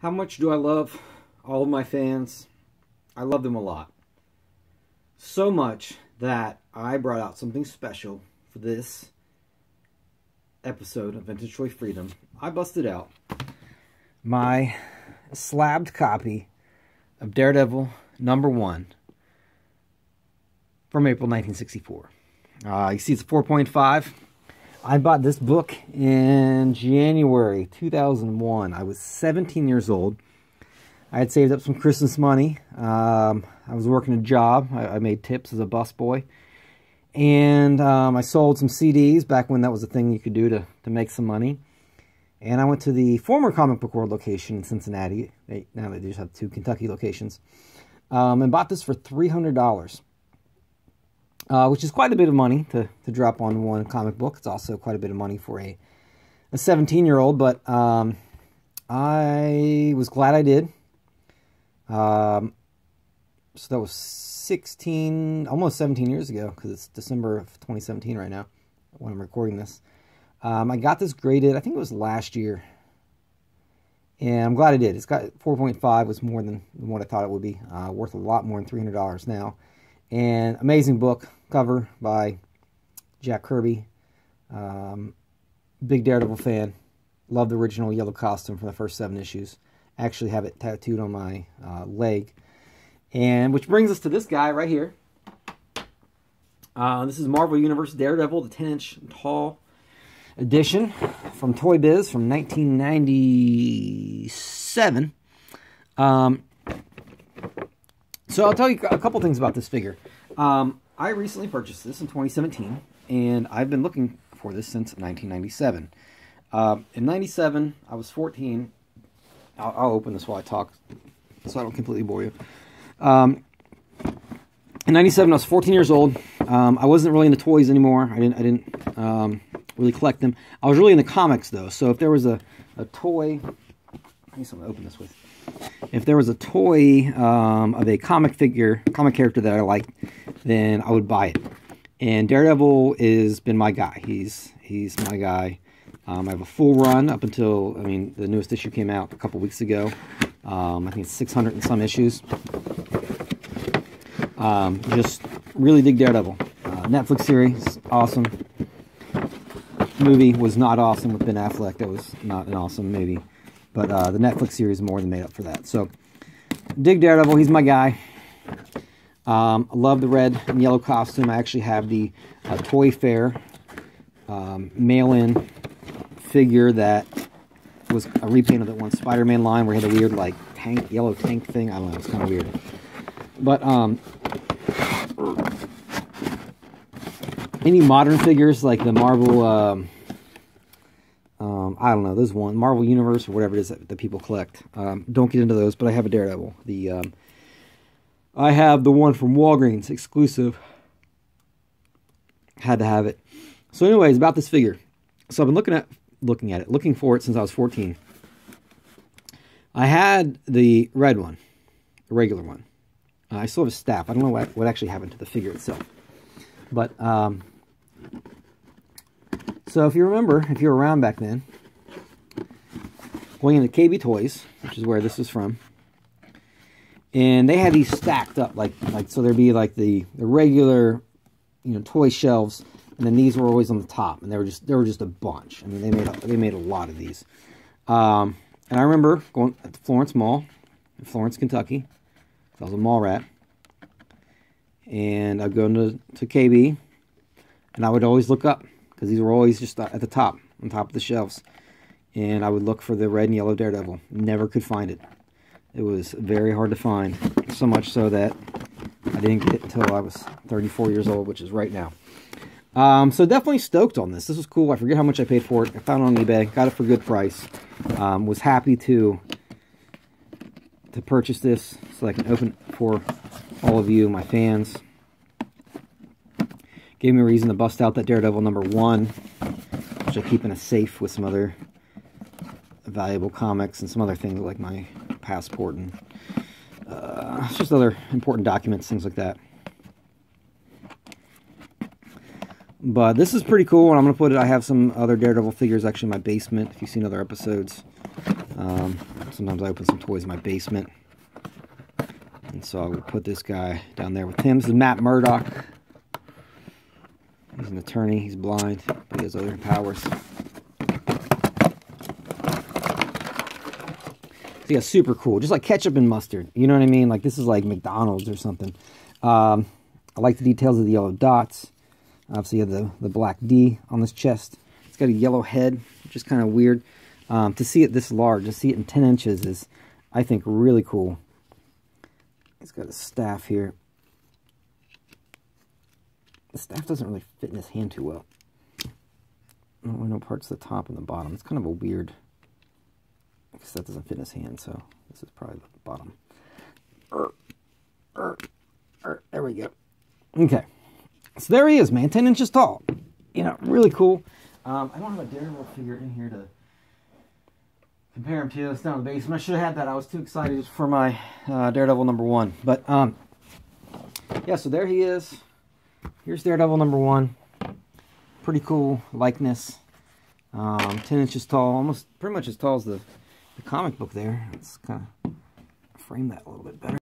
How much do I love all of my fans? I love them a lot. So much that I brought out something special for this episode of Vintage Toy Freedom. I busted out my slabbed copy of Daredevil #1 from April 1964. You see it's a 4.5. I bought this book in January 2001. I was 17 years old. I had saved up some Christmas money. I was working a job. I made tips as a busboy. And I sold some CDs back when that was a thing you could do to make some money. And I went to the former Comic Book World location in Cincinnati. Now they just have 2 Kentucky locations. And bought this for $300. Which is quite a bit of money to drop on one comic book. It's also quite a bit of money for a 17-year-old, but I was glad I did. So that was almost 17 years ago, because it's December of 2017 right now when I'm recording this. I got this graded, I think it was last year, and I'm glad I did. It's got 4.5, was more than what I thought it would be, worth a lot more than $300 now. And amazing book, cover by Jack Kirby. Big Daredevil fan. Love the original yellow costume from the first 7 issues. Actually have it tattooed on my leg. And which brings us to this guy right here. This is Marvel Universe Daredevil, the 10-inch tall edition from Toy Biz from 1997. So I'll tell you a couple things about this figure. I recently purchased this in 2017, and I've been looking for this since 1997. In 97, I was 14. I'll open this while I talk, so I don't completely bore you. In 97, I was 14 years old. I wasn't really into toys anymore. I didn't really collect them. I was really into comics, though. So if there was a toy, I need something to open this with. If there was a toy of a comic character that I liked, then I would buy it. And Daredevil has been my guy. He's my guy. I have a full run up until, the newest issue came out a couple weeks ago. I think it's 600 and some issues. Just really dig Daredevil. Netflix series, awesome. Movie was not awesome with Ben Affleck. That was not an awesome movie. But the Netflix series more than made up for that. So, dig Daredevil. He's my guy. I love the red and yellow costume. I actually have the Toy Fair mail-in figure that was a repaint of that one Spider-Man line where he had a weird, like, yellow tank thing. I don't know. It's kind of weird. But any modern figures like the Marvel... I don't know, there's one, Marvel Universe or whatever it is that people collect. Don't get into those, but I have a Daredevil. I have the one from Walgreens, exclusive. Had to have it. So anyways, about this figure. So I've been looking for it since I was 14. I had the red one, the regular one. I still have a staff. I don't know what actually happened to the figure itself. But, so if you remember, if you were around back then, going into KB Toys, which is where this is from, and they had these stacked up, like so there'd be like the regular, toy shelves, and then these were always on the top, and they were just a bunch. They made a lot of these. And I remember going at the Florence Mall in Florence, Kentucky. I was a mall rat, and I'd go to KB, and I would always look up because these were always just at the top, on top of the shelves. And I would look for the red and yellow Daredevil. Never could find it. It was very hard to find. So much so that I didn't get it until I was 34 years old, which is right now. So definitely stoked on this. This was cool. I forget how much I paid for it. I found it on eBay. Got it for a good price. Was happy to purchase this so I can open it for all of you, my fans. Gave me a reason to bust out that Daredevil #1, which I keep in a safe with some other valuable comics and some other things like my passport and just other important documents, things like that. But this is pretty cool, and I'm going to put it, I have some other Daredevil figures actually in my basement, if you've seen other episodes. Sometimes I open some toys in my basement. And so I will put this guy down there with him. This is Matt Murdock. He's an attorney, he's blind, but he has other powers. So yeah, super cool. Just like ketchup and mustard. You know what I mean? Like this is like McDonald's or something. I like the details of the yellow dots. Obviously you have the black D on this chest. It's got a yellow head, which is kind of weird. To see it this large, to see it in 10 inches is, I think, really cool. He's got a staff here. The staff doesn't really fit in his hand too well. I don't know parts of the top and the bottom. It's kind of a weird... I guess that doesn't fit in his hand, so this is probably the bottom. There we go. Okay. So there he is, man. 10 inches tall. You know, really cool. I don't have a Daredevil figure in here to compare him to. It's down in the basement. I should have had that. I was too excited for my Daredevil #1. But, yeah, so there he is. Here's Daredevil #1. Pretty cool likeness. 10 inches tall. Almost pretty much as tall as the comic book there. Let's kind of frame that a little bit better.